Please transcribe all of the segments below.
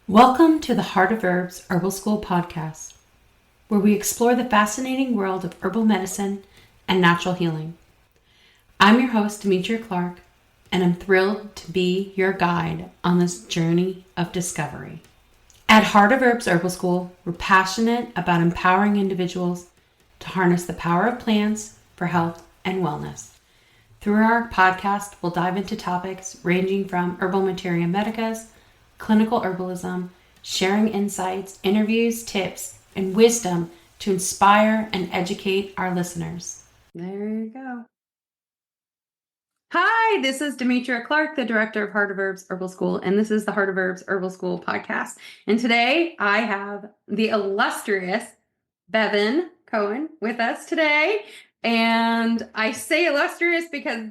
Welcome to the Heart of Herbs Herbal School podcast, where we explore the fascinating world of herbal medicine and natural healing. I'm your host, Demetria Clark, and I'm thrilled to be your guide on this journey of discovery. At Heart of Herbs Herbal School, we're passionate about empowering individuals to harness the power of plants for health and wellness. Through our podcast, we'll dive into topics ranging from herbal materia medicas, clinical herbalism, sharing insights, interviews, tips, and wisdom to inspire and educate our listeners. There you go. Hi, this is Demetria Clark, the director of Heart of Herbs Herbal School, and this is the Heart of Herbs Herbal School podcast. And today I have the illustrious Bevan Cohen with us today. And I say illustrious because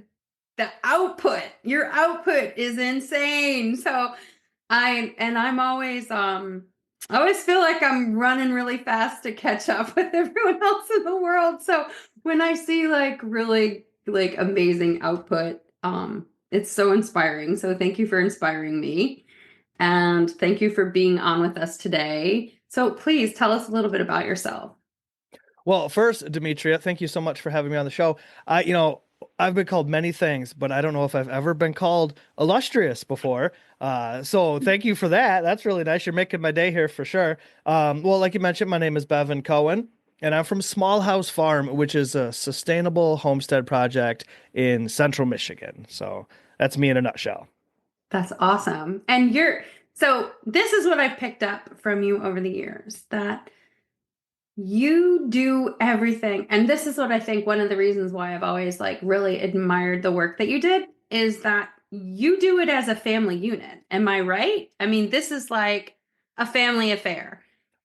your output is insane. So I'm always I always feel like I'm running really fast to catch up with everyone else in the world. So when I see really amazing output, it's so inspiring. So thank you for inspiring me. And thank you for being on with us today. So please tell us a little bit about yourself. Well, first, Demetria, thank you so much for having me on the show. I've been called many things, but I don't know if I've ever been called illustrious before. So thank you for that. That's really nice. You're making my day here for sure. Well, like you mentioned, my name is Bevan Cohen, and I'm from Small House Farm, which is a sustainable homestead project in central Michigan. So that's me in a nutshell. That's awesome. And so this is what I've picked up from you over the years, that you do everything. And this is what I think one of the reasons why I've always really admired the work that you did is that you do it as a family unit. Am I right? I mean, this is like a family affair.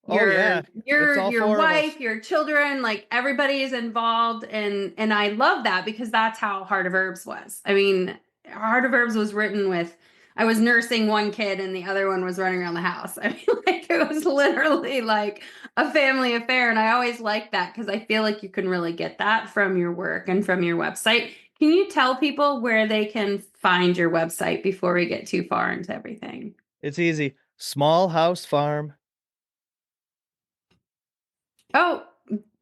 Oh yeah, it's all Your four of us. wife, your children, everybody is involved, and I love that because that's how Heart of Herbs was. I mean, Heart of Herbs was written with I was nursing one kid and the other one was running around the house. I mean, it was literally like a family affair. And I always like that because I feel like you can really get that from your work and from your website. Can you tell people where they can find your website before we get too far into everything? It's easy. Small House Farm. Oh,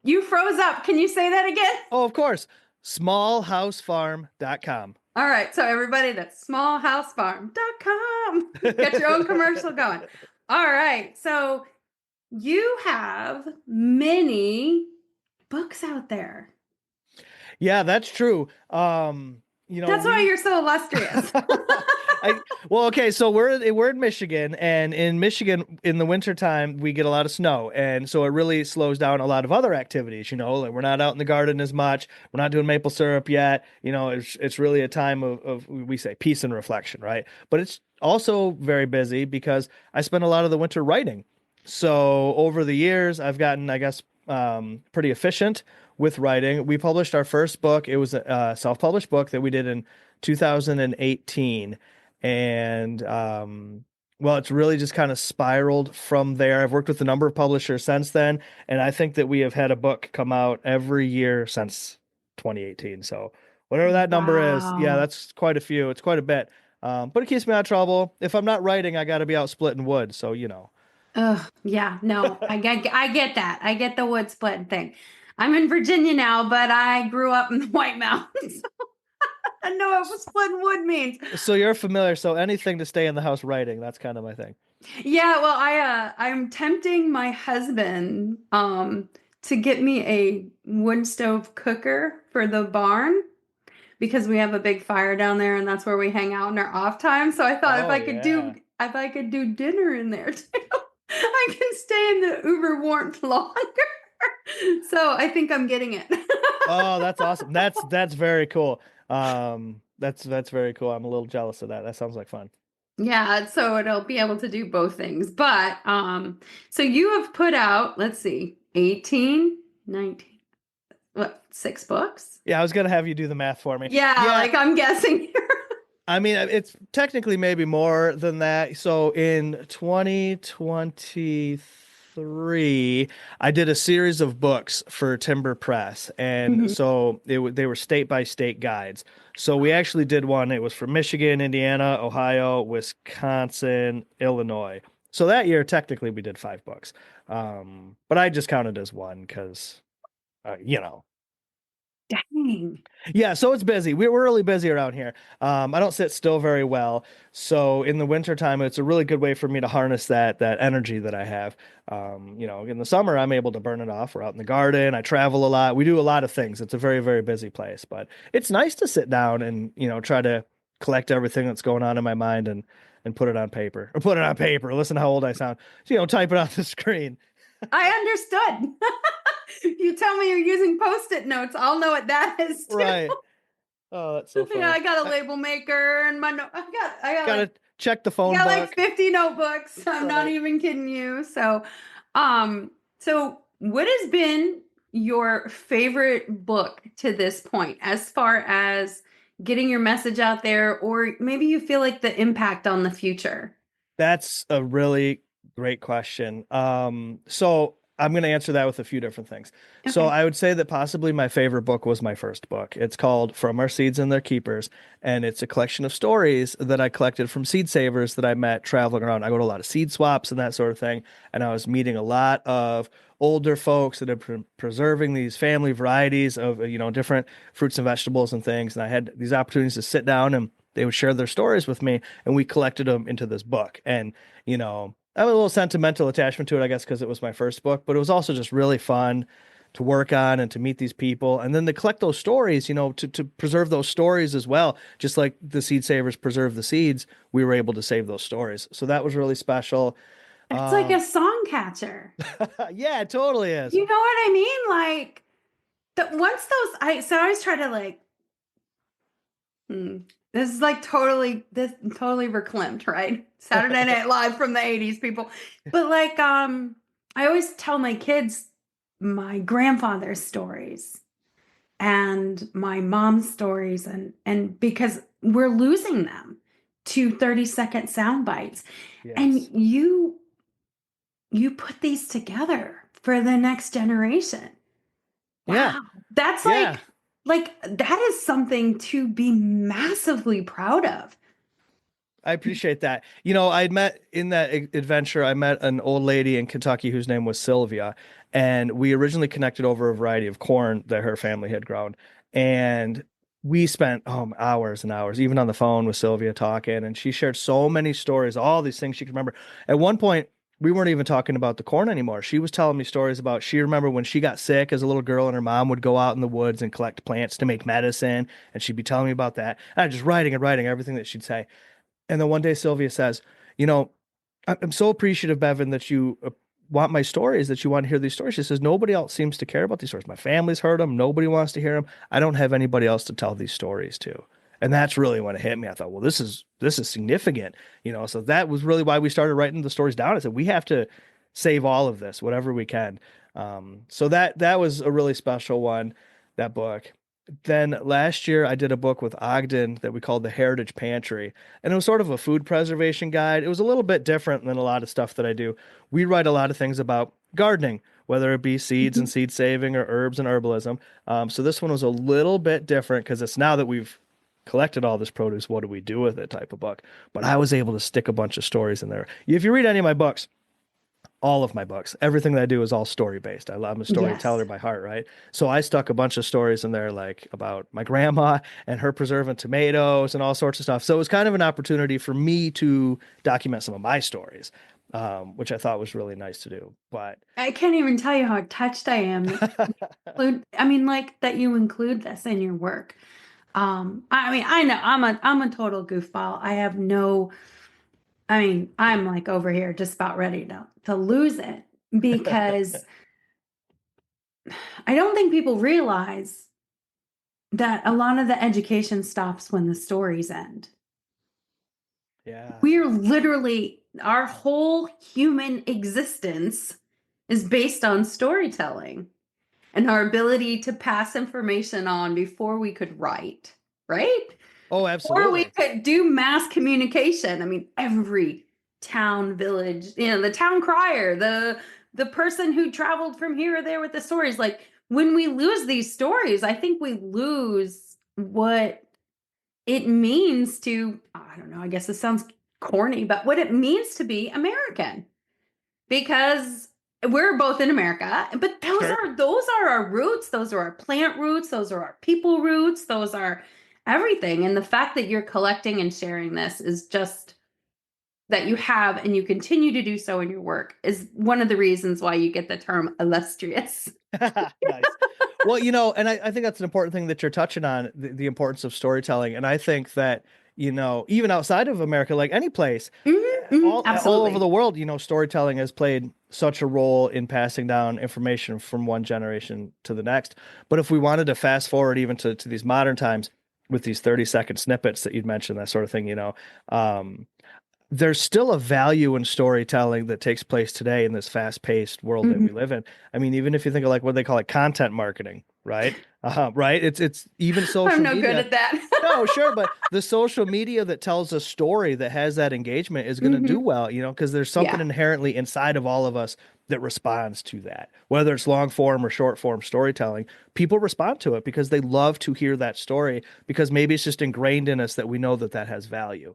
you froze up. Can you say that again? Oh, of course. Smallhousefarm.com. All right. So everybody, that's smallhousefarm.com. Get your own commercial going. All right. So you have many books out there. Yeah, that's true. That's why you're so illustrious. Okay, so we're in Michigan, and in Michigan in the wintertime we get a lot of snow, and so it really slows down a lot of other activities. Like we're not out in the garden as much. We're not doing maple syrup yet. It's really a time of we say peace and reflection, right? But it's also very busy because I spend a lot of the winter writing. So over the years, I've gotten, I guess, pretty efficient with writing. We published our first book. It was a self-published book that we did in 2018. And well, it's really just kind of spiraled from there. I've worked with a number of publishers since then, and I think that we have had a book come out every year since 2018. So whatever that number is, yeah, Wow. that's quite a few. It's quite a bit. But it keeps me out of trouble. If I'm not writing, I got to be out splitting wood. So. Yeah, no, I get that. I get the wood split thing. I'm in Virginia now, but I grew up in the White Mountains. I know what splitting wood means. So you're familiar. So anything to stay in the house writing, that's kind of my thing. Yeah, well, I'm tempting my husband to get me a wood stove cooker for the barn because we have a big fire down there and that's where we hang out in our off time. So I thought Oh yeah. if I could do dinner in there too, I can stay in the uber warmth longer. So I think I'm getting it. Oh, that's awesome. That's very cool. That's very cool. I'm a little jealous of that. That sounds like fun. Yeah, so it'll be able to do both things. But so you have put out, let's see, 18, 19, what, 6 books? Yeah, I was gonna have you do the math for me. Yeah, Yeah, I'm guessing here. I mean it's technically maybe more than that. So in 2023, I did a series of books for Timber Press, and Mhm. so they were state by state guides. So we actually did one. It was for Michigan, Indiana, Ohio, Wisconsin, Illinois. So that year, technically, we did 5 books. But I just counted as one because, you know, Dang. yeah, so it's busy. We're really busy around here. I don't sit still very well. So in the wintertime, it's a really good way for me to harness that energy that I have. In the summer, I'm able to burn it off. We're out in the garden. I travel a lot. We do a lot of things. It's a very, very busy place, but it's nice to sit down and, try to collect everything that's going on in my mind and put it on paper. Or put it on paper. Listen to how old I sound. So, type it on the screen. I understood. You tell me you're using Post-it notes, I'll know what that is too. Right. Oh, that's so Yeah, funny. I got a I label maker and gotta check the I phone got like book. 50 notebooks. I'm not Right. even kidding you. So what has been your favorite book to this point as far as getting your message out there, or maybe you feel like the impact on the future? That's a really great question. So I'm going to answer that with a few different things. So Okay. I would say that possibly my favorite book was my first book. It's called From Our Seeds and Their Keepers, and it's a collection of stories that I collected from seed savers that I met traveling around. I go to a lot of seed swaps and that sort of thing, and I was meeting a lot of older folks that have been preserving these family varieties of different fruits and vegetables and things. And I had these opportunities to sit down and they would share their stories with me, and we collected them into this book. And I have a little sentimental attachment to it, I guess, because it was my first book, but it was also just really fun to work on and to meet these people, and then to collect those stories, to preserve those stories as well. Just like the seed savers preserve the seeds, we were able to save those stories. So that was really special. It's like a Um, song catcher. yeah, it totally is. You know what I mean? Like once those I always try to Hmm. This is like this totally verklempt, right? Saturday Night Live from the 80s, people. But I always tell my kids my grandfather's stories and my mom's stories, and because we're losing them to 30-second sound bites. And Yes. you put these together for the next generation. Yeah. Wow. That's Yeah. like that is something to be massively proud of. I appreciate that. I'd met in that adventure, I met an old lady in Kentucky whose name was Sylvia, and we originally connected over a variety of corn that her family had grown. And we spent hours and hours, even on the phone with Sylvia talking, and she shared so many stories, all these things she could remember. At one point, we weren't even talking about the corn anymore. She was telling me stories about she remembered when she got sick as a little girl and her mom would go out in the woods and collect plants to make medicine, and she'd be telling me about that. And I was just writing and writing everything that she'd say. And then one day Sylvia says, I'm so appreciative, Bevan, that you want my stories, that you want to hear these stories. She says, nobody else seems to care about these stories. My family's heard them. Nobody wants to hear them. I don't have anybody else to tell these stories to. And that's really when it hit me. I thought, well, this is significant, so that was really why we started writing the stories down. I said, we have to save all of this, whatever we can. So that was a really special one, that book. Then last year, I did a book with Ogden that we called the Heritage Pantry, and it was sort of a food preservation guide. It was a little bit different than a lot of stuff that I do. We write a lot of things about gardening, whether it be seeds and Mhm. seed saving or herbs and herbalism. So this one was a little bit different because it's now that we've collected all this produce, what do we do with it type of book. But I was able to stick a bunch of stories in there. If you read any of my books, all of my books, everything that I do is all story based. I'm a Yes. storyteller by heart, right? So I stuck a bunch of stories in there, like about my grandma and her preserving tomatoes and all sorts of stuff. So it was kind of an opportunity for me to document some of my stories, which I thought was really nice to do. But I can't even tell you how touched I am that that you include this in your work. I know I'm a total goofball. I'm like over here just about ready to lose it because I don't think people realize that a lot of the education stops when the stories end. yeah. We're literally, our whole human existence is based on storytelling and our ability to pass information on before we could write, right? Oh, Or we absolutely. could do mass communication. Every town, village, the town crier, the person who traveled from here or there with the stories. Like when we lose these stories, I think we lose what it means to, I don't know, I guess this sounds corny, but what it means to be American, because we're both in America, but Sure. those are our roots. Those are our plant roots. Those are our people roots. Those are everything. And the fact that you're collecting and sharing this is just that you have and you continue to do so in your work is one of the reasons why you get the term illustrious. Nice. Well, and I think that's an important thing that you're touching on, the importance of storytelling. And I think that, even outside of America, like any place, all over Absolutely. the world, storytelling has played such a role in passing down information from one generation to the next. But if we wanted to fast forward even to these modern times with these 30-second snippets that you'd mentioned, that sort of thing, there's still a value in storytelling that takes place today in this fast-paced world that we live in. I mean, even if you think of like what they call it, content marketing, right? Right. It's even I'm social no good media. at that. No, sure, but the social media that tells a story that has that engagement is going to do well, because there's something Yeah. inherently inside of all of us that responds to that. Whether it's long form or short form storytelling, people respond to it because they love to hear that story because maybe it's just ingrained in us that we know that that has value.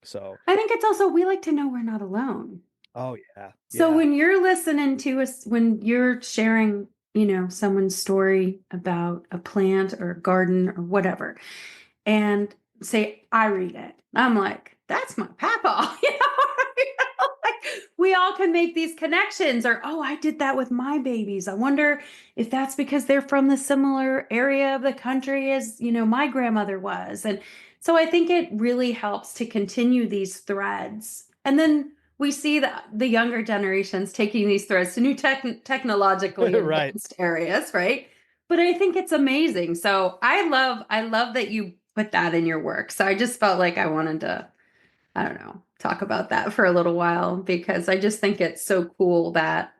So, I think it's also, we like to know we're not alone. oh yeah, So yeah. when you're listening to us, when you're sharing, someone's story about a plant or a garden or whatever, and say, I read it, I'm like, that's my papa. Like, we all can make these connections, or, oh, I did that with my babies. I wonder if that's because they're from the similar area of the country as, my grandmother was. And so I think it really helps to continue these threads. And then we see the younger generations taking these threads to new technologically Right. advanced areas, right? But I think it's amazing. So I love that you put that in your work. So I just felt like I wanted to, I don't know, talk about that for a little while, because I just think it's so cool that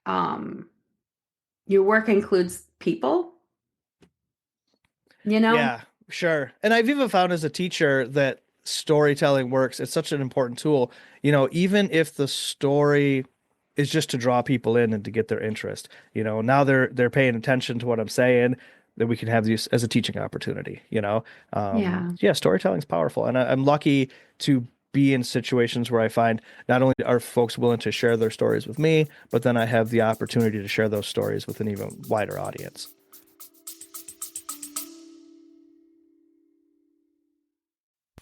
um your work includes people, you know? Yeah, sure. And I've even found as a teacher that storytelling works. It's such an important tool. Even if the story is just to draw people in and to get their interest, now they're paying attention to what I'm saying, that we can have these as a teaching opportunity. Yeah. Yeah, storytelling is powerful. And I'm lucky to be in situations where I find not only are folks willing to share their stories with me, but then I have the opportunity to share those stories with an even wider audience.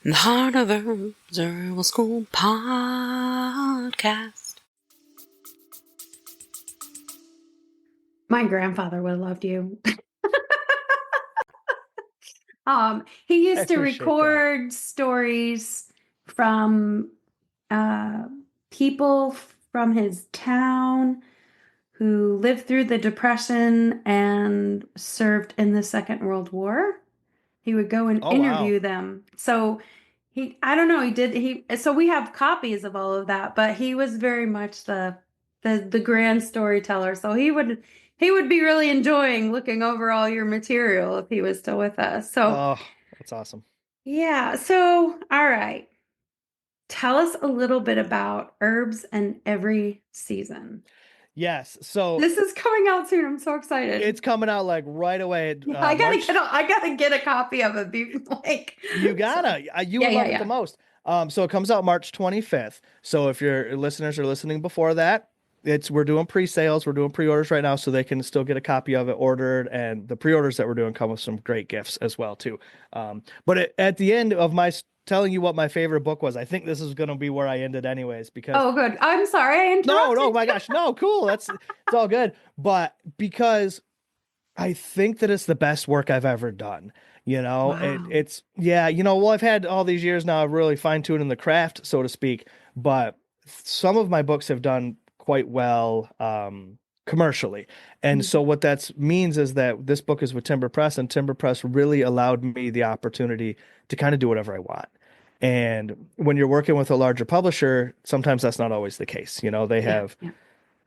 The Heart of Herbs Herbal School podcast. My grandfather would have loved you. He I used to appreciate that. record stories from uh, people from his town who lived through the Depression and served in the Second World War. He would go and Oh, wow. interview them. So I don't know, so we have copies of all of that, but he was very much the grand storyteller. So he would be really enjoying looking over all your material if he was still with us. So Oh, that's awesome. yeah. So, all right. Tell us a little bit about herbs and every season. Yes. So This is coming out soon. I'm so excited. it's coming out like right away. Yeah, I gotta March. get I gotta get a copy of it. Like, You so, gotta. You yeah, would yeah, love it the yeah. most. So it comes out March 25th. So if your listeners are listening before that, we're doing pre-sales. We're doing pre-orders right now, so they can still get a copy of it ordered. And the pre-orders that we're doing come with some great gifts as well too. But at the end of my telling you what my favorite book was, I think this is going to be where I ended anyways, because Oh, good. I'm sorry I no, interrupted my you. gosh, no, cool. It's all good. But because I think that it's the best work I've ever done. Wow. It's yeah, well, I've had all these years now of really fine-tuning the craft, so to speak, but some of my books have done quite well commercially. And so Mhm. what that means is that this book is with Timber Press, and Timber Press really allowed me the opportunity to kind of do whatever I want. And when you're working with a larger publisher, sometimes that's not always the case. They Yeah, have,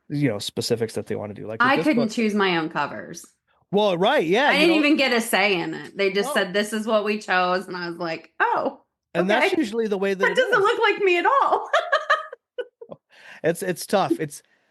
yeah. specifics that they want to do. Like with I this couldn't book. choose my own covers. Well, right, yeah, I didn't even get a say in it. They just no, said this is what we chose, and I was like, oh, and that's okay. usually the way that That it doesn't is. look like me at all. It's tough.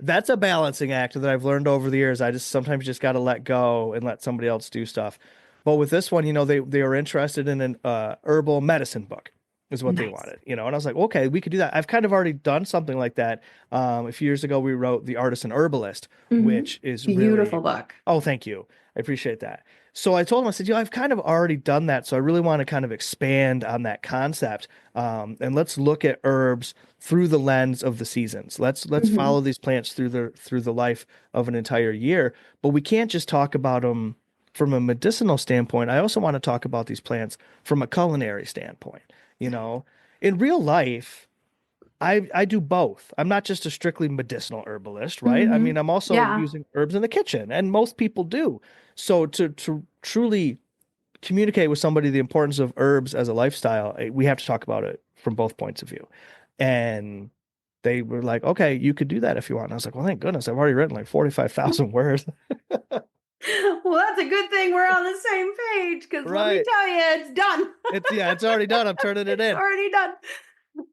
That's a balancing act that I've learned over the years. I just sometimes just got to let go and let somebody else do stuff. But with this one, they were interested in an herbal medicine book. is what they Nice. wanted, and I was like, okay, we could do that. I've kind of already done something like that. A few years ago, we wrote The Artisan Herbalist, Hmm. which is Beautiful really, book. oh, thank you. I appreciate that. So I told him, I said, I've kind of already done that. So I really want to kind of expand on that concept. And let's look at herbs through the lens of the seasons. Let's Hmm. follow these plants through the life of an entire year. But we can't just talk about them from a medicinal standpoint. I also want to talk about these plants from a culinary standpoint. You know, in real life, I do both. I'm not just a strictly medicinal herbalist, right? I Hmm. mean, I'm also Yeah. using herbs in the kitchen, and most people do. So to truly communicate with somebody the importance of herbs as a lifestyle, we have to talk about it from both points of view. And they were like, okay, you could do that if you want. And I was like, well, thank goodness, I've already written like 45,000 words. Well, that's a good thing we're on the same page because let me Right. tell you, it's done. It's already done. I'm turning it It's in. already done.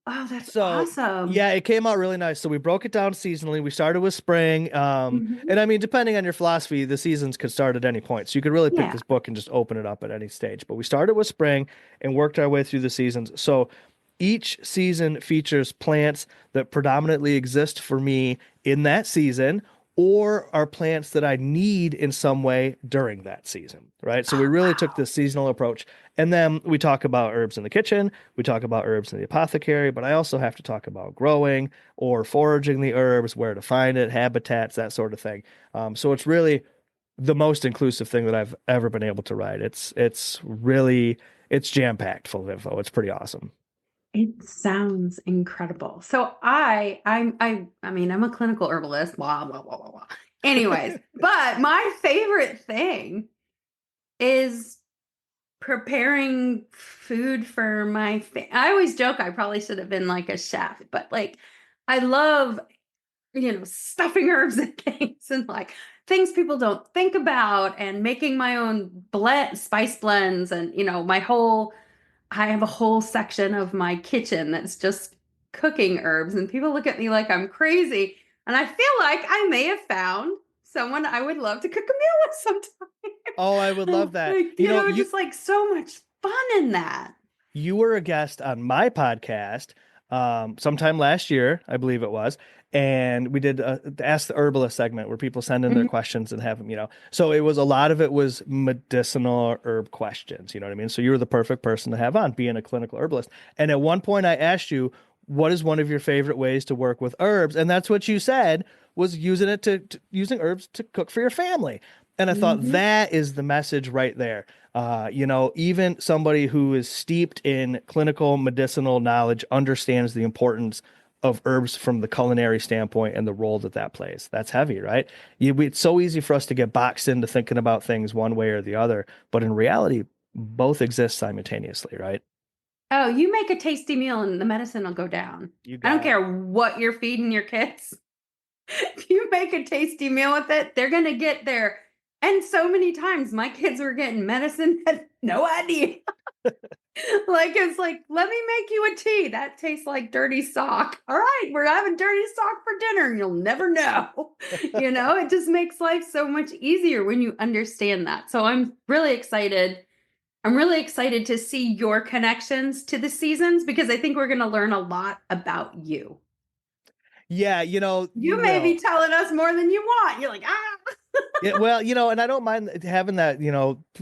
Oh, that's So awesome. yeah, it came out really nice. So we broke it down seasonally. We started with spring. Hmm. And I mean, depending on your philosophy, the seasons could start at any point. So you could really pick Yeah. this book and just open it up at any stage. But we started with spring and worked our way through the seasons. So each season features plants that predominantly exist for me in that season or are plants that I need in some way during that season, right? So we Oh, really took wow. this seasonal approach. And then we talk about herbs in the kitchen, we talk about herbs in the apothecary, but I also have to talk about growing or foraging the herbs, where to find it, habitats, that sort of thing. So it's really the most inclusive thing that I've ever been able to write. It's really it's jam-packed full of info. It's pretty awesome. It sounds incredible. So I mean, I'm a clinical herbalist, blah, blah, blah, blah, blah. Anyways, but my favorite thing is preparing food for I always joke I probably should have been like a chef, but like I love, stuffing herbs and things and like things people don't think about and making my own spice blends and I have a whole section of my kitchen that's just cooking herbs, and people look at me like I'm crazy. And I feel like I may have found someone I would love to cook a meal with Oh, I would love sometime. that. Like, just like so much fun in that. You were a guest on my podcast sometime last year, I believe it was, and we did the Ask the Herbalist segment where people send in their Mhm. questions and have them. So it was a lot of it was medicinal herb questions. You know what I mean? So you were the perfect person to have on, being a clinical herbalist. And at one point, I asked you, "What is one of your favorite ways to work with herbs?" And that's what you said was using it using herbs to cook for your family. And I thought Mhm. that is the message right there. Even somebody who is steeped in clinical medicinal knowledge understands the importance of herbs from the culinary standpoint and the role that that plays. That's heavy, right? It's so easy for us to get boxed into thinking about things one way or the other, but in reality, both exist simultaneously, right? Oh, you make a tasty meal and the medicine will go down. You I don't got it. care what you're feeding your kids. If you make a tasty meal with it, they're going to get there. And so many times my kids were getting medicine, had no idea. Like, it's like, let me make you a tea. That tastes like dirty sock. All right, we're having dirty sock for dinner and you'll never know. It just makes life so much easier when you understand that. So I'm really excited. I'm really excited to see your connections to the seasons because I think we're going to learn a lot about you. Yeah, you You may will. be telling us more than you want. You're like, ah. Yeah, well, and I don't mind having that,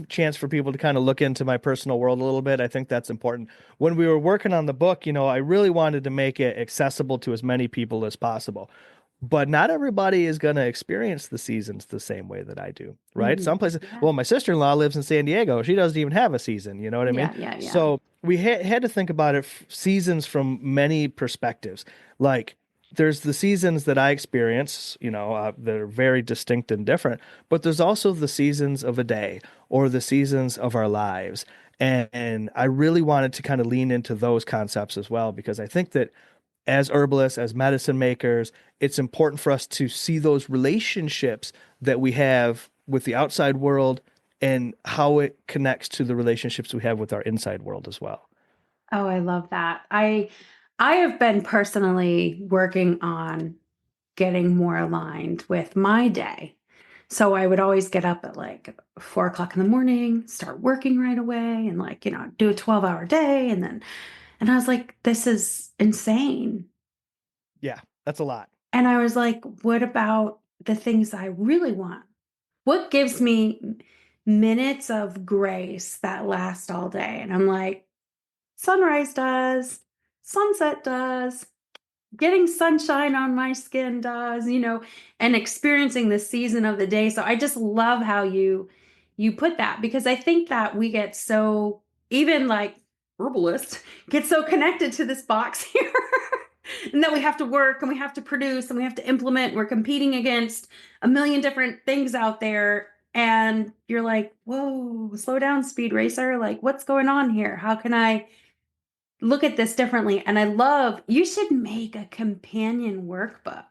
chance for people to kind of look into my personal world a little bit. I think that's important. When we were working on the book, I really wanted to make it accessible to as many people as possible. But not everybody is going to experience the seasons the same way that I do, right? Mhm. Some places, Yeah. well, my sister-in-law lives in San Diego. She doesn't even have a season, you know what I mean? Yeah, yeah, yeah. So we had to think about it seasons from many perspectives. Like there's the seasons that I experience, that are very distinct and different, but there's also the seasons of a day or the seasons of our lives. And I really wanted to kind of lean into those concepts as well, because I think that as herbalists, as medicine makers, it's important for us to see those relationships that we have with the outside world and how it connects to the relationships we have with our inside world as well. Oh, I love that. I have been personally working on getting more aligned with my day. So I would always get up at like 4 o'clock in the morning, start working right away, and like, do a 12-hour day and then And I was like, this is insane. Yeah, that's a lot. And I was like, what about the things I really want? What gives me minutes of grace that last all day? And I'm like, sunrise does, sunset does, getting sunshine on my skin does, and experiencing the season of the day. So I just love how you put that, because I think that we get so, even like herbalists get so connected to this box here. And that we have to work and we have to produce and we have to implement. We're competing against a million different things out there. And you're like, whoa, slow down, speed racer. Like, what's going on here? How can I look at this differently? And I love, you should make a companion workbook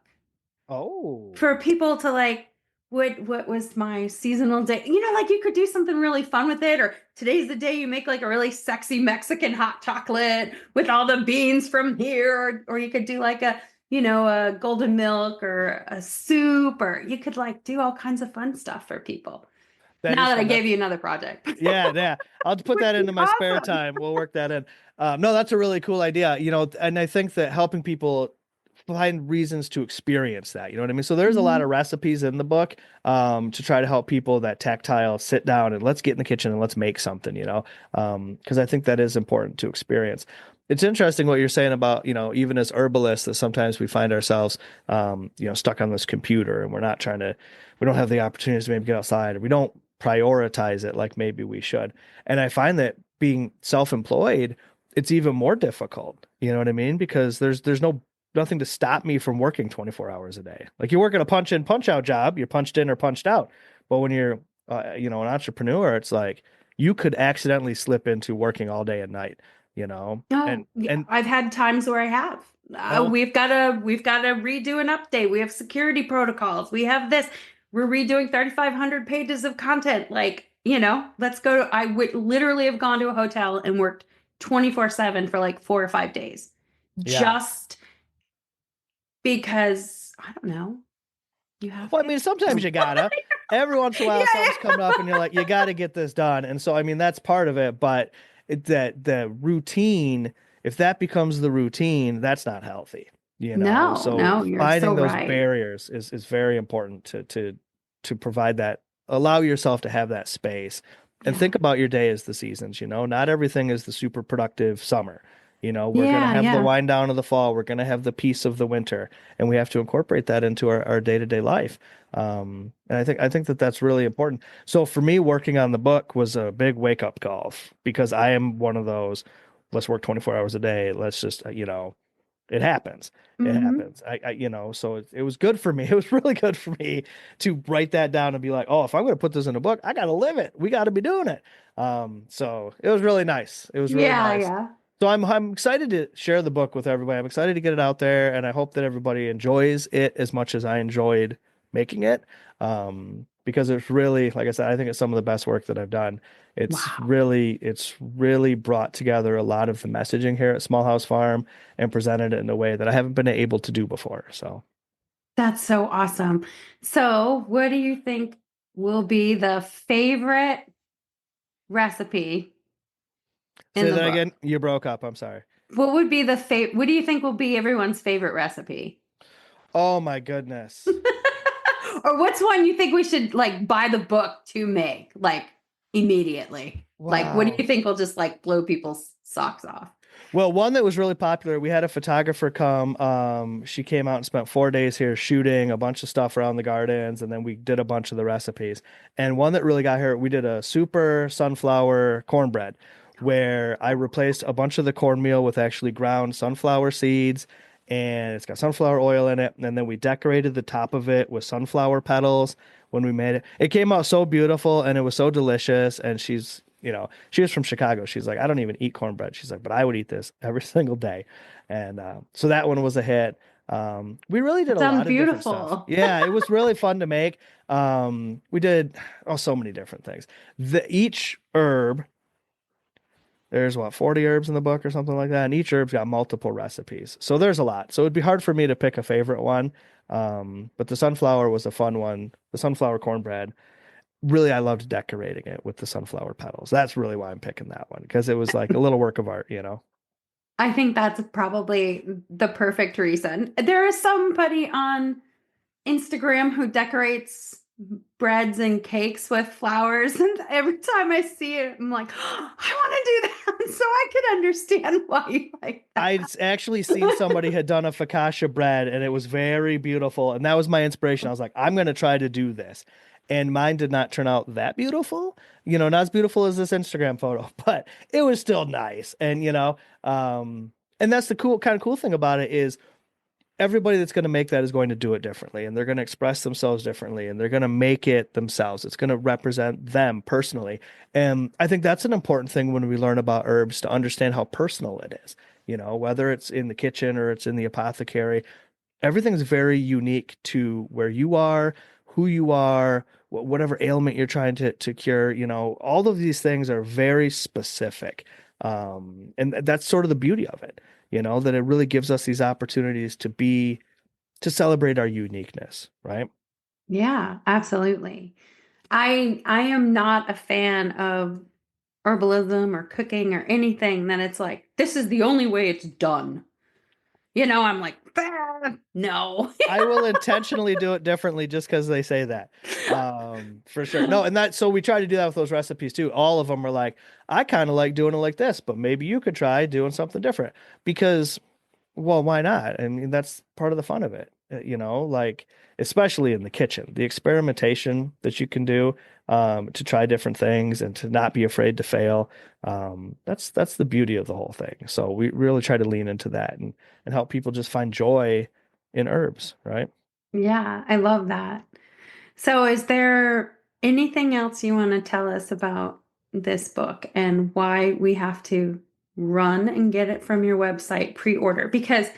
Oh, for people to like, what was my seasonal day? Like you could do something really fun with it. Or today's the day you make like a really sexy Mexican hot chocolate with all the beans from here. Or you could do like a golden milk or a soup, or you could like do all kinds of fun stuff for people. that Now is that I fun. gave you another project. Yeah, yeah. I'll put Would that be into my spare awesome. time. We'll work that in. No, that's a really cool idea. And I think that helping people find reasons to experience that, you know what I mean? So there's a lot Mhm. of recipes in the book to try to help people that tactile sit down and let's get in the kitchen and let's make something, because I think that is important to experience. It's interesting what you're saying about, even as herbalists, that sometimes we find ourselves, stuck on this computer and we don't have the opportunities to maybe get outside, or we don't prioritize it like maybe we should. And I find that being self-employed, it's even more difficult. You know what I mean? Because there's nothing to stop me from working 24 hours a day. Like you work at a punch in, punch out job, you're punched in or punched out. But when you're, an entrepreneur, it's like you could accidentally slip into working all day and night, Oh, yeah. and I've had times where I have. oh We've got to redo an update. We have security protocols. We have this. We're redoing 3,500 pages of content. Like, let's go. I would literally have gone to a hotel and worked 24/7 for like 4 or 5 days, yeah. just because I don't know. You have Well, I to. mean, sometimes you gotta. Every once in a while, Yeah, something's coming up, and you're like, you got to get this done. And so, I mean, that's part of it. But that the routine, if that becomes the routine, that's not healthy. no, So no, you're so finding those right. barriers is very important to provide that. Allow yourself to have that space, and Yeah. think about your day as the seasons. Not everything is the super productive summer. We're gonna Yeah, have the yeah. wind down of the fall. We're gonna have the peace of the winter, and we have to incorporate that into our day-to-day life. And I think that that's really important. So for me, working on the book was a big wake-up call because I am one of those, let's work 24 hours a day. Let's just, it happens. It Hmm. happens. So it was good for me. It was really good for me to write that down and be like, oh, if I'm going to put this in a book, I got to live it. We got to be doing it. So it was really nice. It was really Yeah, nice. yeah. So I'm excited to share the book with everybody. I'm excited to get it out there, and I hope that everybody enjoys it as much as I enjoyed making it. Because it's really, like I said, I think it's some of the best work that I've done. Wow. It's really brought together a lot of the messaging here at Small House Farm and presented it in a way that I haven't been able to do before. So That's so awesome. So, what do you think will be the favorite recipe in say the that book? again. You broke up. I'm sorry. What do you think will be everyone's favorite recipe? Oh my goodness. Or what's one you think we should like buy the book to make like immediately? Like, what do Wow. you think will just like blow people's socks off? Well, one that was really popular, we had a photographer come. She came out and spent 4 days here shooting a bunch of stuff around the gardens, and then we did a bunch of the recipes. And one that really got her, we did a super sunflower cornbread, where I replaced a bunch of the cornmeal with actually ground sunflower seeds, and it's got sunflower oil in it. And then we decorated the top of it with sunflower petals when we made it. It came out so beautiful, and it was so delicious. And she was from Chicago. She's like, I don't even eat cornbread. She's like, but I would eat this every single day. And so that one was a hit. We really did That a sounds lot of different stuff. beautiful. Yeah, it was really fun to make. We did so many different things. Each herb, there's what, 40 herbs in the book or something like that. And each herb's got multiple recipes. So there's a lot. So it'd be hard for me to pick a favorite one. But the sunflower was a fun one. The sunflower cornbread, really, I loved decorating it with the sunflower petals. That's really why I'm picking that one, because it was like a little work of art. I think that's probably the perfect reason. There is somebody on Instagram who decorates breads and cakes with flowers, and every time I see it, I'm like, oh, I want to do that. So I can understand why you like that. I'd actually seen somebody had done a focaccia bread and it was very beautiful. And that was my inspiration. I was like, I'm going to try to do this. And mine did not turn out that beautiful, not as beautiful as this Instagram photo, but it was still nice. And that's the cool thing about it is everybody that's going to make that is going to do it differently and they're going to express themselves differently and they're going to make it themselves. It's going to represent them personally. And I think that's an important thing when we learn about herbs to understand how personal it is, whether it's in the kitchen or it's in the apothecary, everything's very unique to where you are, who you are, whatever ailment you're trying to cure, all of these things are very specific. And that's sort of the beauty of it, that it really gives us these opportunities to celebrate our uniqueness, right? Yeah, absolutely. I am not a fan of herbalism or cooking or anything that it's like, this is the only way it's done. I'm like, no. I will intentionally do it differently just because they say that. For sure. No, so we try to do that with those recipes too. All of them are like, I kind of like doing it like this, but maybe you could try doing something different because, well, why not? I mean, that's part of the fun of it, like especially in the kitchen, the experimentation that you can do, to try different things and to not be afraid to fail. That's the beauty of the whole thing. So we really try to lean into that and help people just find joy in herbs, right? Yeah, I love that. So, is there anything else you want to tell us about this book and why we have to run and get it from your website pre-order? Because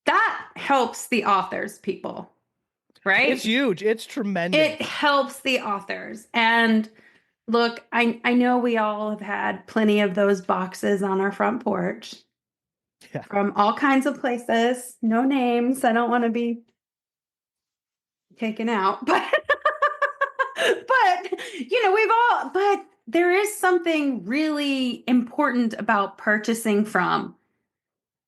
that helps the authors, people, right? It's huge. It's tremendous. It helps the authors. And look, I know we all have had plenty of those boxes on our front porch. Yeah. From all kinds of places. No names. I don't want to be taken out, but but there is something really important about purchasing from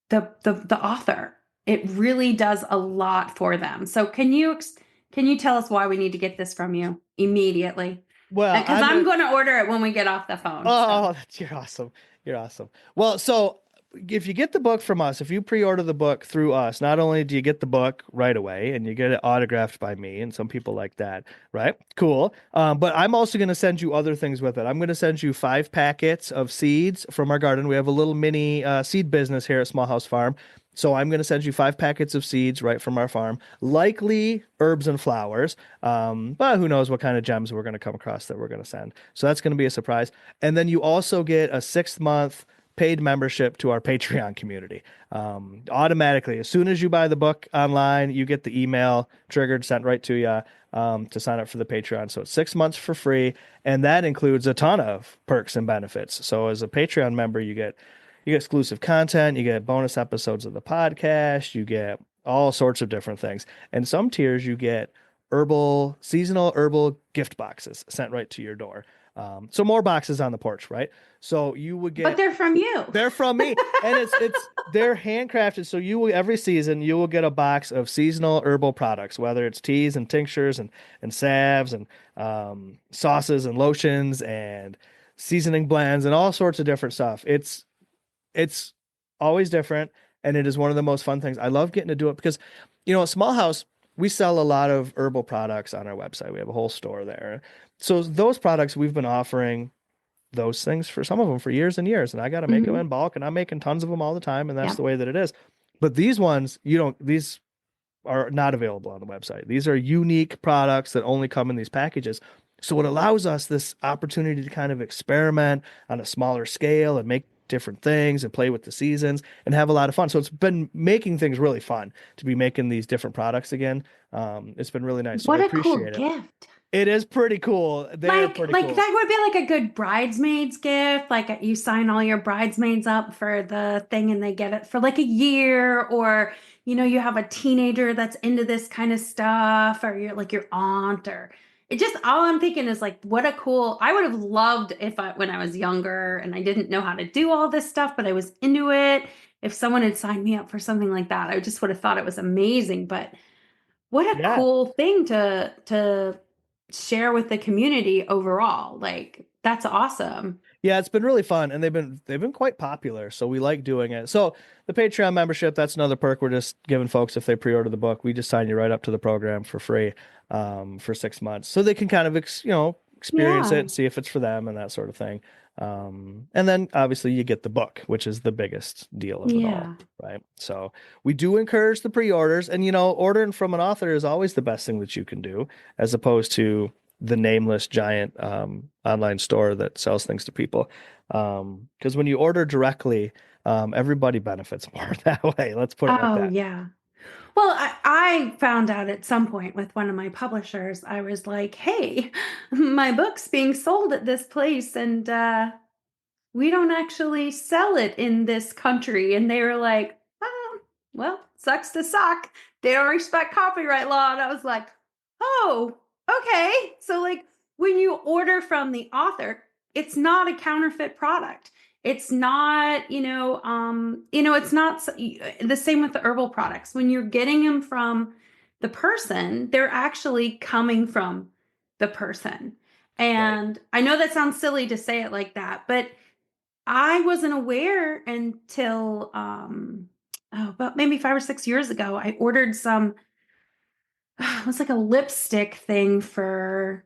the author. It really does a lot for them. So can you tell us why we need to get this from you immediately? Well, Because I'm going to order it when we get off the phone. Oh, you're awesome. You're awesome. Well, so if you get the book from us, if you pre-order the book through us, not only do you get the book right away and you get it autographed by me and some people like that, right? Cool. But I'm also going to send you other things with it. I'm going to send you 5 packets of seeds from our garden. We have a little mini seed business here at Small House Farm. So I'm going to send you 5 packets of seeds right from our farm, likely herbs and flowers. But who knows what kind of gems we're going to come across that we're going to send. So that's going to be a surprise. And then you also get a 6-month paid membership to our Patreon community. Automatically, as soon as you buy the book online, you get the email triggered, sent right to you, to sign up for the Patreon. So it's 6 months for free. And that includes a ton of perks and benefits. So as a Patreon member, you get exclusive content, you get bonus episodes of the podcast, you get all sorts of different things. And some tiers you get seasonal herbal gift boxes sent right to your door. So more boxes on the porch, right? So you would get, but they're from you. They're from me, and they're handcrafted. So every season you will get a box of seasonal herbal products, whether it's teas and tinctures and salves and sauces and lotions and seasoning blends and all sorts of different stuff. It's always different, and it is one of the most fun things. I love getting to do it because, at Small House, we sell a lot of herbal products on our website. We have a whole store there. So those products, we've been offering those things for some of them for years and years, and I got to make them in bulk, and I'm making tons of them all the time, and that's the way that it is. But these ones, these are not available on the website. These are unique products that only come in these packages. So it allows us this opportunity to kind of experiment on a smaller scale and make different things and play with the seasons and have a lot of fun. So it's been making things really fun to be making these different products again. It's been really nice. So What I a cool appreciate it. gift. It is pretty cool. They're pretty cool. That would be like a good bridesmaids gift. Like you sign all your bridesmaids up for the thing and they get it for like a year, or you have a teenager that's into this kind of stuff, or you're like your aunt, or it just, all I'm thinking is like, what a cool, I would have loved when I was younger and I didn't know how to do all this stuff, but I was into it if someone had signed me up for something like that, I just would have thought it was amazing. But what a Yeah. cool thing to share with the community overall. Like, that's awesome. Yeah, it's been really fun, and they've been quite popular, so we like doing it. So the Patreon membership, that's another perk we're just giving folks if they pre-order the book. We just sign you right up to the program for free for 6 months, so they can kind of experience it Yeah. and see if it's for them and that sort of thing. And then obviously you get the book, which is the biggest deal of it all, Yeah. right? So we do encourage the pre-orders, and ordering from an author is always the best thing that you can do, as opposed to the nameless giant online store that sells things to people. Because when you order directly, everybody benefits more that way. Let's put it like Oh, that. yeah. Well, I found out at some point with one of my publishers, I was like, hey, my book's being sold at this place, and we don't actually sell it in this country. And they were like, oh, well, sucks to suck. They don't respect copyright law. And I was like, oh, okay. So, like, when you order from the author, it's not a counterfeit product. It's not, it's not the same with the herbal products. When you're getting them from the person, they're actually coming from the person. Right. And I know that sounds silly to say it like that, but I wasn't aware until about maybe 5 or 6 years ago. I ordered some, it was like a lipstick thing for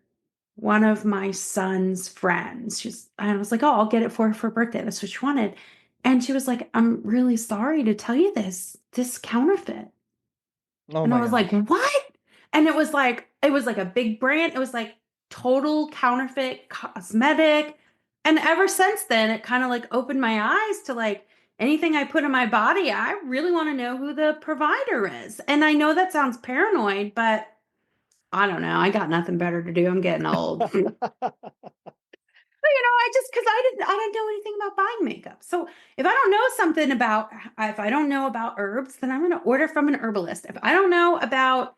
one of my son's friends. I was like, oh, I'll get it for her for her birthday. That's what she wanted. And she was like, I'm really sorry to tell you this counterfeit. Oh And I my was like, gosh. what? And it was like a big brand. It was like total counterfeit cosmetic. And ever since then, it kind of like opened my eyes to like anything I put in my body. I really want to know who the provider is. And I know that sounds paranoid, but I don't know. I got nothing better to do. I'm getting old. Because I didn't know anything about buying makeup. So if I don't know about herbs, then I'm going to order from an herbalist. If I don't know about,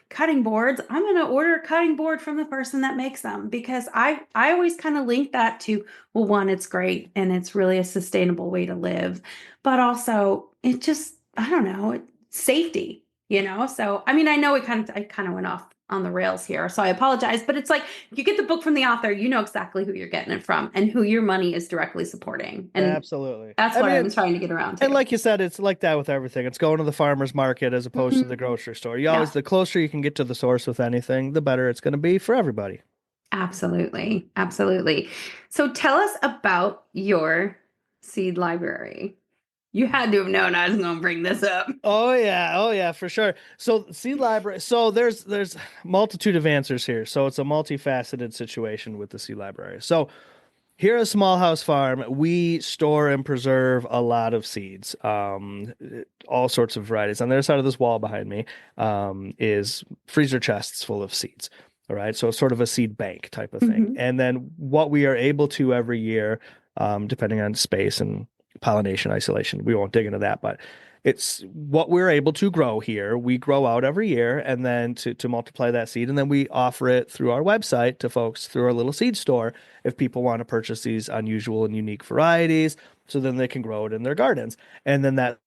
cutting boards, I'm going to order a cutting board from the person that makes them, because I always kind of link that to, well, one, it's great and it's really a sustainable way to live, but also it just, I don't know, safety, So, I mean, I know I kind of went off on the rails here, so I apologize, but it's like, you get the book from the author, you know exactly who you're getting it from and who your money is directly supporting. And Absolutely. that's I what I'm mean, trying to get around and to. like you said, it's like that with everything. It's going to the farmer's market as opposed to the Mhm. grocery store. Yeah, The closer you can get to the source with anything, the better it's going to be for everybody. absolutely. Absolutely. So tell us about your seed library. You had to have known I was going to bring this up. Oh yeah, for sure. So seed library. So there's multitude of answers here. So it's a multifaceted situation with the seed library. So here at Small House Farm, we store and preserve a lot of seeds, all sorts of varieties. On the other side of this wall behind me is freezer chests full of seeds. All right, so it's sort of a seed bank type of thing. Mhm. And then what we are able to every year, depending on space and pollination isolation, we won't dig into that, but it's what we're able to grow here. We grow out every year, and then to multiply that seed, and then we offer it through our website to folks through our little seed store if people want to purchase these unusual and unique varieties, so then they can grow it in their gardens. And then that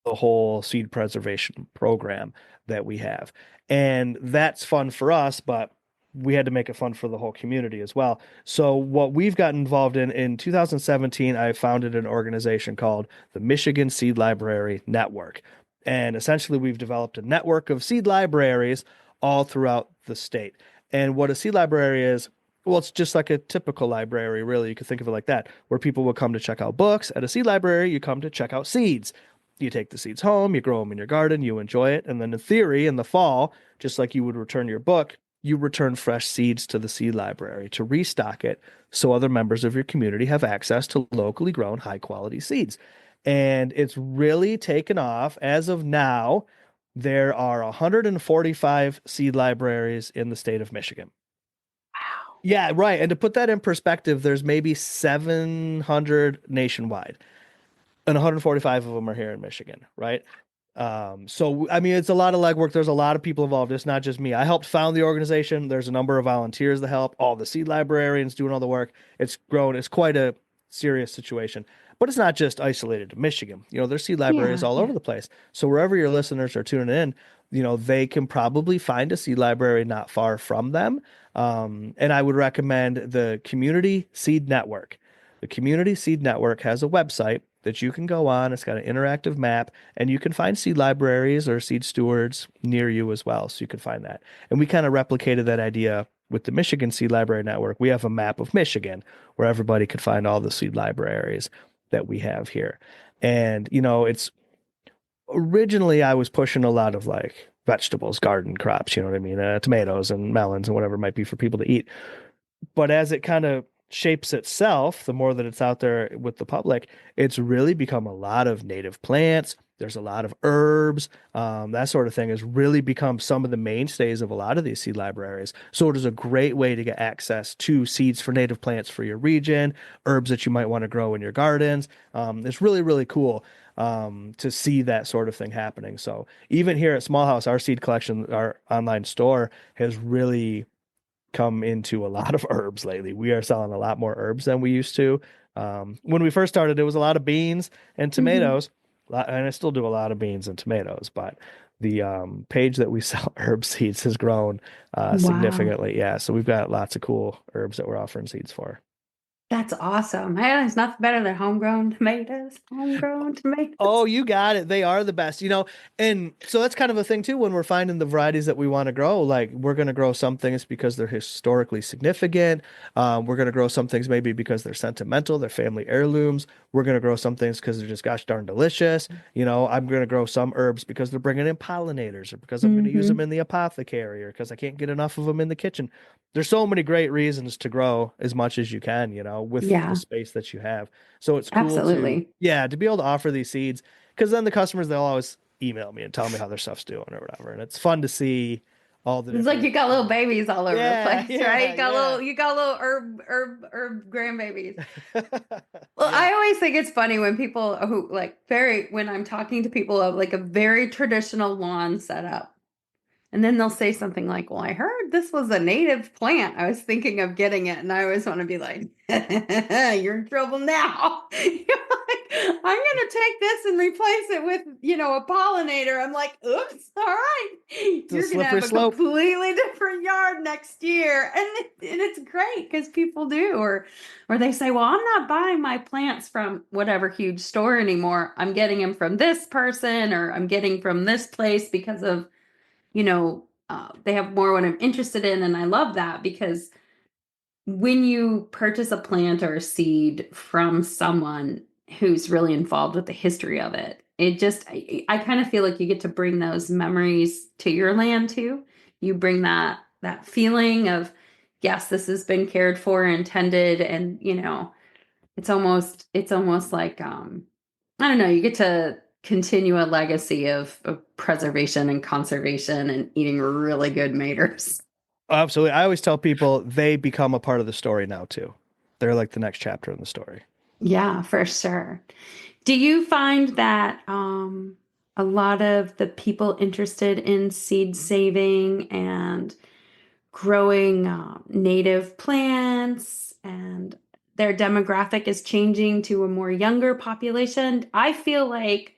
the whole seed preservation program that we have. And that's fun for us, but we had to make it fun for the whole community as well. So what we've gotten involved in 2017, I founded an organization called the Michigan Seed Library Network. And essentially we've developed a network of seed libraries all throughout the state. And what a seed library is, well, it's just like a typical library, really. You could think of it like that, where people will come to check out books. At a seed library, you come to check out seeds. You take the seeds home, you grow them in your garden, you enjoy it. And then in theory, in the fall, just like you would return your book, you return fresh seeds to the seed library to restock it so other members of your community have access to locally grown high quality seeds. And it's really taken off. As of now, there are 145 seed libraries in the state of Michigan. Wow. Yeah, right. And to put that in perspective, there's maybe 700 nationwide, and 145 of them are here in Michigan, right? So I mean, it's a lot of legwork. There's a lot of people involved. It's not just me. I helped found the organization. There's a number of volunteers that help. All the seed librarians doing all the work. It's grown. It's quite a serious situation. But it's not just isolated to Michigan. There's seed libraries Yeah, all yeah. over the place. So wherever your listeners are tuning in, they can probably find a seed library not far from them. And I would recommend the Community Seed Network. The Community Seed Network has a website that you can go on. It's got an interactive map, and you can find seed libraries or seed stewards near you as well. So you can find that. And we kind of replicated that idea with the Michigan Seed Library Network. We have a map of Michigan where everybody could find all the seed libraries that we have here. And, it's originally I was pushing a lot of like vegetables, garden crops, you know what I mean? Tomatoes and melons and whatever it might be for people to eat. But as it kind of shapes itself, the more that it's out there with the public, it's really become a lot of native plants. There's a lot of herbs. That sort of thing has really become some of the mainstays of a lot of these seed libraries. So it is a great way to get access to seeds for native plants for your region, herbs that you might want to grow in your gardens. It's really, really cool to see that sort of thing happening. So even here at Small House, our seed collection, our online store has really come into a lot of herbs lately. We are selling a lot more herbs than we used to. When we first started, it was a lot of beans and Hmm. tomatoes, and I still do a lot of beans and tomatoes, but the page that we sell herb seeds has grown Wow. significantly. Yeah, so we've got lots of cool herbs that we're offering seeds for. That's awesome. Man, there's nothing better than homegrown tomatoes. Homegrown Oh, tomatoes. you got it. They are the best, and so that's kind of a thing too when we're finding the varieties that we want to grow. Like we're going to grow some things because they're historically significant. We're going to grow some things maybe because they're sentimental, they're family heirlooms. We're going to grow some things because they're just gosh darn delicious. I'm going to grow some herbs because they're bringing in pollinators or because I'm going to use them Hmm. in the apothecary or because I can't get enough of them in the kitchen. There's so many great reasons to grow as much as you can, with the Yeah, space that you have. So it's cool to, absolutely. yeah, to be able to offer these seeds because then the customers, they'll always email me and tell me how their stuff's doing or whatever. And it's fun to see all the It's like different, you got little babies all over the yeah, place, right? yeah, yeah. You got little herb grandbabies. Well, Yeah. I always think it's funny when people who like when I'm talking to people of like a very traditional lawn setup. And then they'll say something like, "Well, I heard this was a native plant. I was thinking of getting it." And I always want to be like, "You're in trouble now." You're like, "I'm going to take this and replace it with, a pollinator." I'm like, "Oops, all right. It's a You're going to slippery have a slope. completely different yard next year." And it's great because people do. Or they say, "Well, I'm not buying my plants from whatever huge store anymore. I'm getting them from this person or I'm getting from this place because of they have more what I'm interested in." And I love that because when you purchase a plant or a seed from someone who's really involved with the history of it, it just, I kind of feel like you get to bring those memories to your land too. You bring that feeling of, yes, this has been cared for, intended, and it's almost like I don't know, you get to continue a legacy of preservation and conservation and eating really good maters. Absolutely. I always tell people they become a part of the story now too. They're like the next chapter in the story. Yeah, for sure. Do you find that a lot of the people interested in seed saving and growing native plants and their demographic is changing to a more younger population? I feel like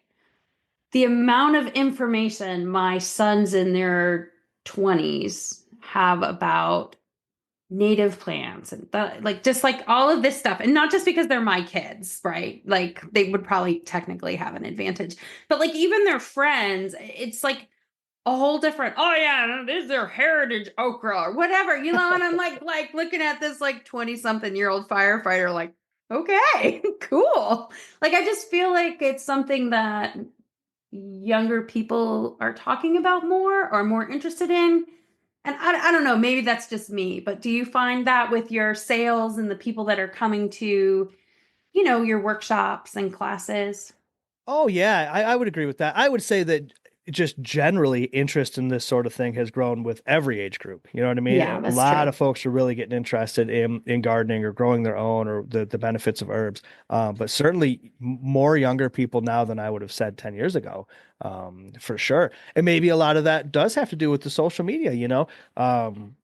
the amount of information my sons in their 20s have about native plants and like just like all of this stuff, and not just because they're my kids, right? Like they would probably technically have an advantage, but like even their friends, it's like a whole different, "Oh yeah, this is their heritage okra or whatever," and I'm like looking at this like 20 something year old firefighter like, okay, cool. Like I just feel like it's something that younger people are talking about more or more interested in. And I don't know, maybe that's just me, but do you find that with your sales and the people that are coming to, your workshops and classes? Oh yeah, I would agree with that. I would say that just generally interest in this sort of thing has grown with every age group. You know what I mean? Yeah, A that's lot true. of folks are really getting interested in gardening or growing their own or the benefits of herbs. But certainly more younger people now than I would have said 10 years ago, for sure. And maybe a lot of that does have to do with the social media,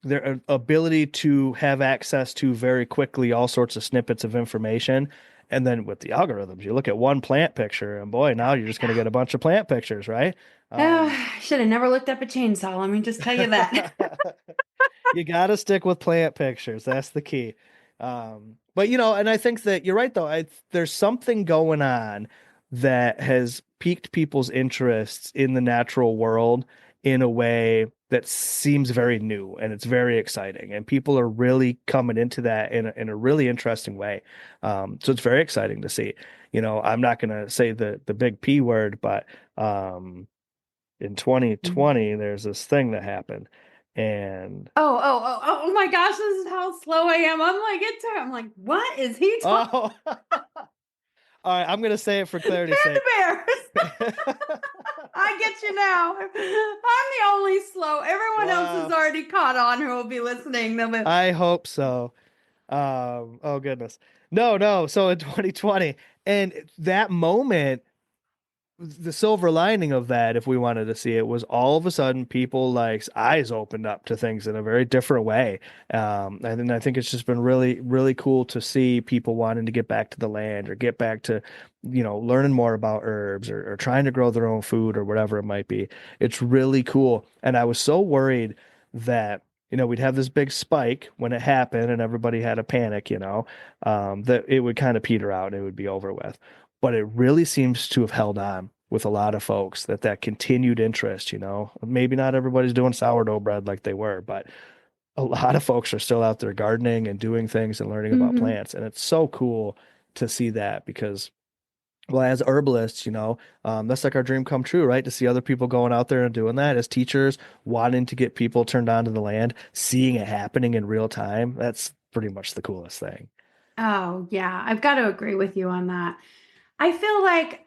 their ability to have access to very quickly all sorts of snippets of information And then with the algorithms, you look at one plant picture and boy, now you're just going to get a bunch of plant pictures, right? I should have never looked up a chainsaw. Let me just tell you that. You got to stick with plant pictures. That's the key. But and I think that you're right though. There's something going on that has piqued people's interests in the natural world in a way that seems very new and it's very exciting. And people are really coming into that in a really interesting way. So it's very exciting to see. I'm not going to say the big P word, but in 2020, there's this thing that happened. And Oh my gosh, this is how slow I am. I'm like, what is he talking? all right, I'm gonna say it for clarity's Panda sake. bears. I get you now. I'm the only slow. Everyone else has already caught on who will be listening. I hope so. Oh goodness. No. So in 2020, and that moment, the silver lining of that, if we wanted to see it, was all of a sudden people like eyes opened up to things in a very different way. And I think it's just been really, really cool to see people wanting to get back to the land or get back to, learning more about herbs or trying to grow their own food or whatever it might be. It's really cool. And I was so worried that, we'd have this big spike when it happened and everybody had a panic, that it would kind of peter out and it would be over with. But it really seems to have held on with a lot of folks that continued interest, maybe not everybody's doing sourdough bread like they were, but a lot of folks are still out there gardening and doing things and learning about plants. And it's so cool to see that because, well, as herbalists, that's like our dream come true, right? To see other people going out there and doing that as teachers, wanting to get people turned on to the land, seeing it happening in real time. That's pretty much the coolest thing. Oh, yeah. I've got to agree with you on that. I feel like,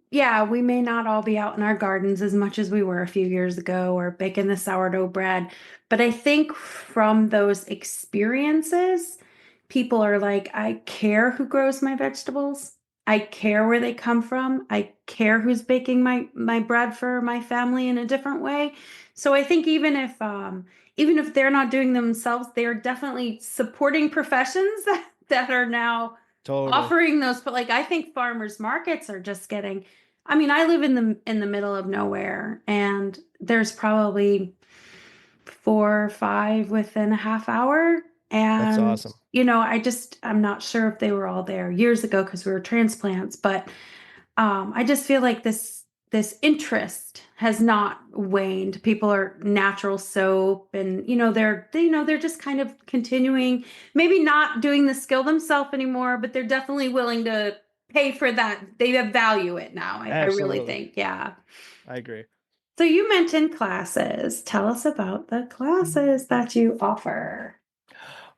yeah, we may not all be out in our gardens as much as we were a few years ago or baking the sourdough bread, but I think from those experiences, people are like, I care who grows my vegetables. I care where they come from. I care who's baking my bread for my family in a different way. So I think even if they're not doing themselves, they are definitely supporting professions that are now Totally. offering those. But like I think farmers markets are just getting, I mean, I live in the middle of nowhere and there's probably 4 or 5 within a half hour. That's And awesome. I'm not sure if they were all there years ago because we were transplants, but I just feel like this interest has not waned. People are natural soap and they're just kind of continuing, maybe not doing the skill themselves anymore, but they're definitely willing to pay for that. They value it now. I really Absolutely. think. Yeah. I agree. So you mentioned classes. Tell us about the classes that you offer.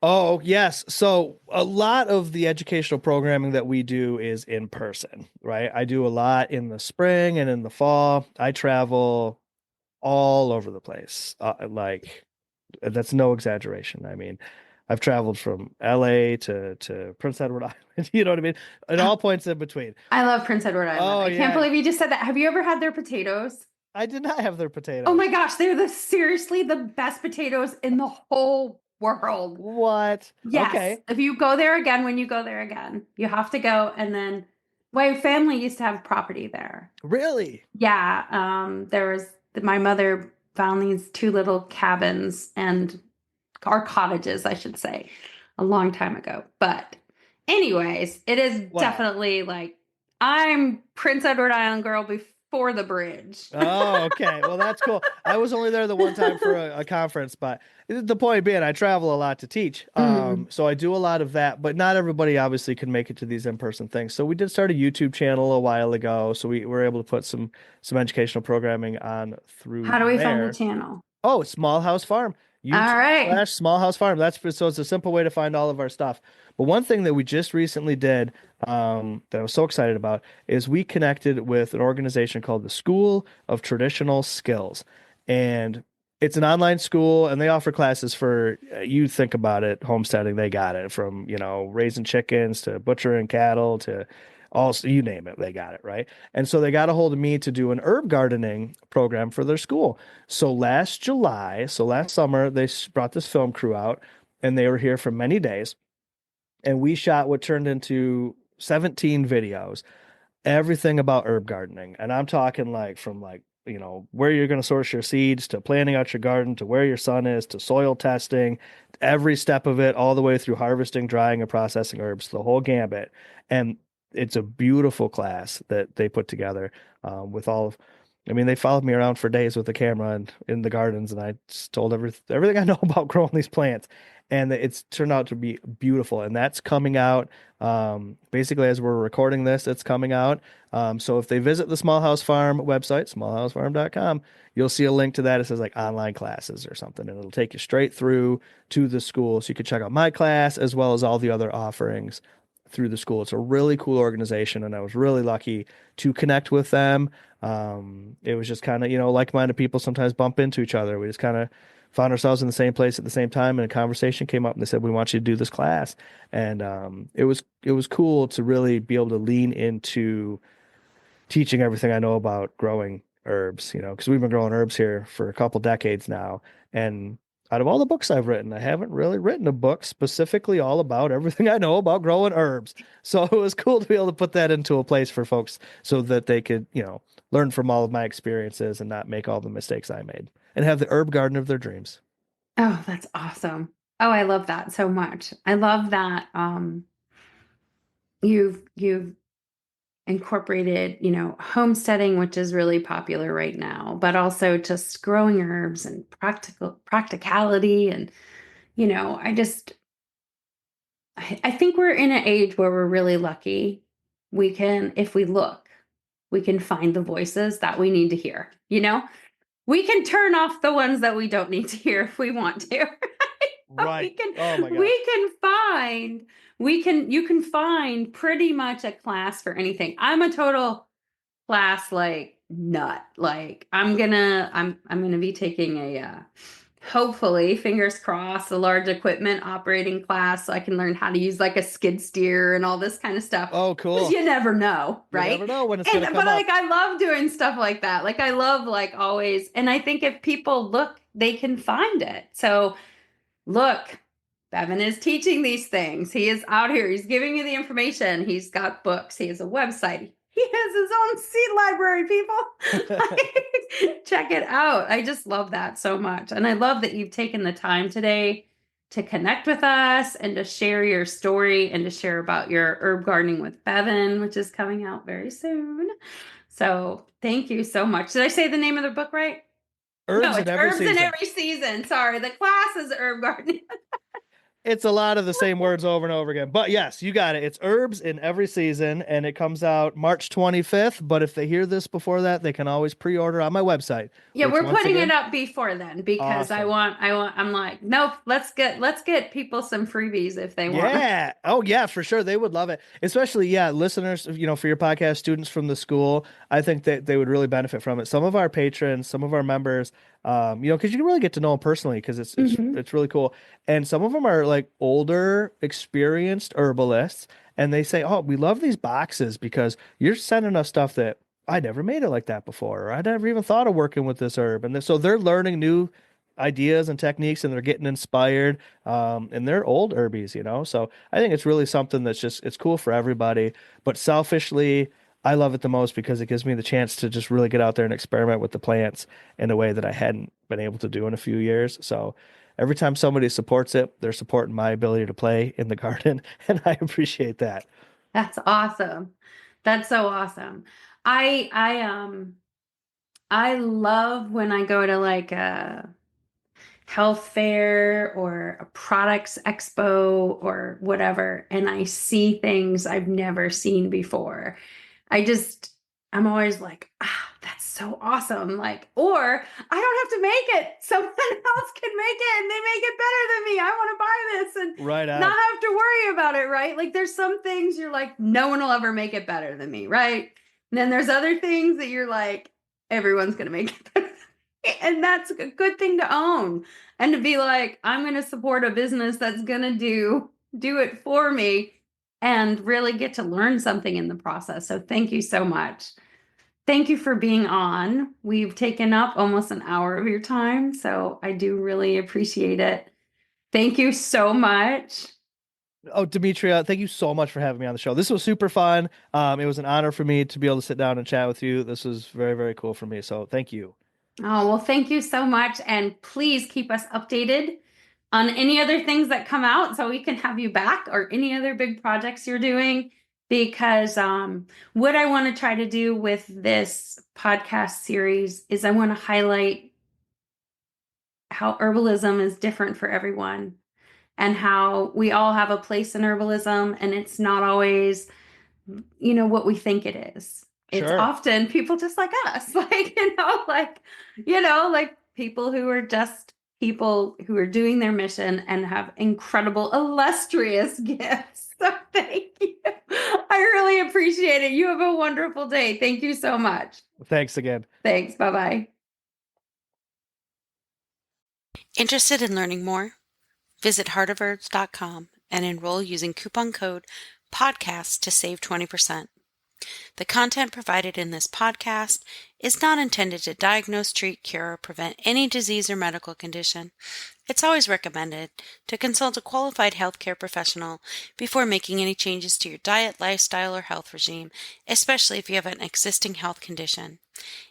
Oh, yes. So a lot of the educational programming that we do is in person, right? I do a lot in the spring and in the fall. I travel all over the place. Like that's no exaggeration. I mean, I've traveled from LA to Prince Edward Island, you know what I mean? At all points in between. I love Prince Edward Island. Oh, I can't yeah. believe you just said that. Have you ever had their potatoes? I did not have their potatoes. Oh my gosh, they're seriously the best potatoes in the whole world. What? Yes. Okay. If you go there again, when you go there again, you have to go. And then my family used to have property there. Really? Yeah. My mother found these 2 little cabins or cottages, I should say, a long time ago. But anyways, it is definitely like I'm Prince Edward Island girl before the bridge. Oh, okay. Well, that's cool. I was only there the one time for a conference, but the point being, I travel a lot to teach. So I do a lot of that, but not everybody obviously can make it to these in-person things. So we did start a YouTube channel a while ago. So we were able to put some educational programming on through How do we find there. the channel? Oh, Small House Farm. All right. YouTube/Small House Farm. So it's a simple way to find all of our stuff. But one thing that we just recently did, that I was so excited about, is we connected with an organization called the School of Traditional Skills. And it's an online school and they offer classes for, you think about it, homesteading, they got it from, raising chickens to butchering cattle to also, you name it, they got it, right? And so they got a hold of me to do an herb gardening program for their school. So last summer, they brought this film crew out and they were here for many days. And we shot what turned into 17 videos, everything about herb gardening. And I'm talking like from like, where you're going to source your seeds to planting out your garden to where your sun is to soil testing, every step of it, all the way through harvesting, drying, and processing herbs, the whole gambit. And it's a beautiful class that they put together with all of, I mean, they followed me around for days with the camera and in the gardens, and I just told everything I know about growing these plants. And it's turned out to be beautiful. And that's coming out basically as we're recording this, it's coming out. So if they visit the Small House Farm website, smallhousefarm.com, you'll see a link to that. It says like online classes or something, and it'll take you straight through to the school. So you can check out my class as well as all the other offerings through the school. It's a really cool organization, and I was really lucky to connect with them. It was just kind of, like-minded people sometimes bump into each other. We just kind of found ourselves in the same place at the same time, and a conversation came up, and they said, "We want you to do this class." And it was cool to really be able to lean into teaching everything I know about growing herbs, because we've been growing herbs here for a couple decades now. And out of all the books I've written, I haven't really written a book specifically all about everything I know about growing herbs. So it was cool to be able to put that into a place for folks so that they could, learn from all of my experiences and not make all the mistakes I made and have the herb garden of their dreams. Oh, that's awesome. Oh, I love that so much. I love that you've incorporated, homesteading, which is really popular right now, but also just growing herbs and practicality. And, I just, I think we're in an age where we're really lucky. We can, if we look, we can find the voices that we need to hear, we can turn off the ones that we don't need to hear if we want to. Right. We can, Oh my gosh. you can find pretty much a class for anything. I'm a total class like nut. Like I'm gonna be taking a hopefully, fingers crossed, a large equipment operating class so I can learn how to use like a skid steer and all this kind of stuff. Oh, Because cool. you never know, You right? never know when it's And going to but come up. like I love doing stuff like that. Like I love like always, and I think if people look, they can find it. So look, Bevan is teaching these things. He is out here. He's giving you the information. He's got books. He has a website. He has his own seed library, people. Check it out. I just love that so much. And I love that you've taken the time today to connect with us and to share your story and to share about your herb gardening with Bevan, which is coming out very soon. So thank you so much. Did I say the name of the book right? Herbs No, in it's every Herbs in season. Every Season. Sorry, the class is herb gardening. It's a lot of the same words over and over again. But yes, you got it. It's Herbs in Every Season, and it comes out March 25th. But if they hear this before that, they can always pre-order on my website. Yeah, Which we're once putting again, it up before then because awesome. I'm like, nope, let's get people some freebies if they want. Yeah. Oh, yeah, for sure. They would love it. Especially, yeah, listeners, for your podcast, students from the school, I think that they would really benefit from it. Some of our patrons, some of our members, because you can really get to know them personally because it's Mhm. it's really cool. And some of them are like older, experienced herbalists, and they say, "Oh, we love these boxes because you're sending us stuff that I never made it like that before, or I never even thought of working with this herb." And so they're learning new ideas and techniques, and they're getting inspired. And they're old herbies, So I think it's really something that's just it's cool for everybody. But selfishly, I love it the most because it gives me the chance to just really get out there and experiment with the plants in a way that I hadn't been able to do in a few years. So every time somebody supports it, they're supporting my ability to play in the garden, and I appreciate that. That's awesome. That's so awesome. I love when I go to like a health fair or a products expo or whatever, and I see things I've never seen before. I'm always like, that's so awesome. Like, or I don't have to make it. Someone else can make it and they make it better than me. I want to buy this and Right not on. have to worry about it, right? Like there's some things you're like, no one will ever make it better than me, right? And then there's other things that you're like, everyone's gonna make it better than me. And that's a good thing to own. And to be like, I'm gonna support a business that's gonna do it for me and really get to learn something in the process. So thank you so much. Thank you for being on. We've taken up almost an hour of your time, so I do really appreciate it. Thank you so much. Oh, Demetria, thank you so much for having me on the show. This was super fun. It was an honor for me to be able to sit down and chat with you. This was very, very cool for me. So thank you. Oh, well, thank you so much. And please keep us updated on any other things that come out so we can have you back or any other big projects you're doing. Because what I want to try to do with this podcast series is I want to highlight how herbalism is different for everyone and how we all have a place in herbalism and it's not always what we think it is. It's Sure. often people just like us, like people who are just people who are doing their mission and have incredible, illustrious gifts. So thank you. I really appreciate it. You have a wonderful day. Thank you so much. Thanks again. Thanks. Bye-bye. Interested in learning more? Visit heartofherbs.com and enroll using coupon code PODCAST to save 20%. The content provided in this podcast is not intended to diagnose, treat, cure, or prevent any disease or medical condition. It's always recommended to consult a qualified healthcare professional before making any changes to your diet, lifestyle, or health regime, especially if you have an existing health condition.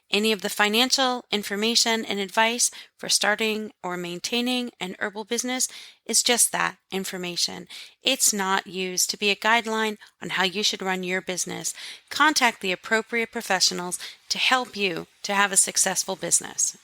Any of the financial information and advice for starting or maintaining an herbal business is just that, information. It's not used to be a guideline on how you should run your business. Contact the appropriate professionals to help you to have a successful business.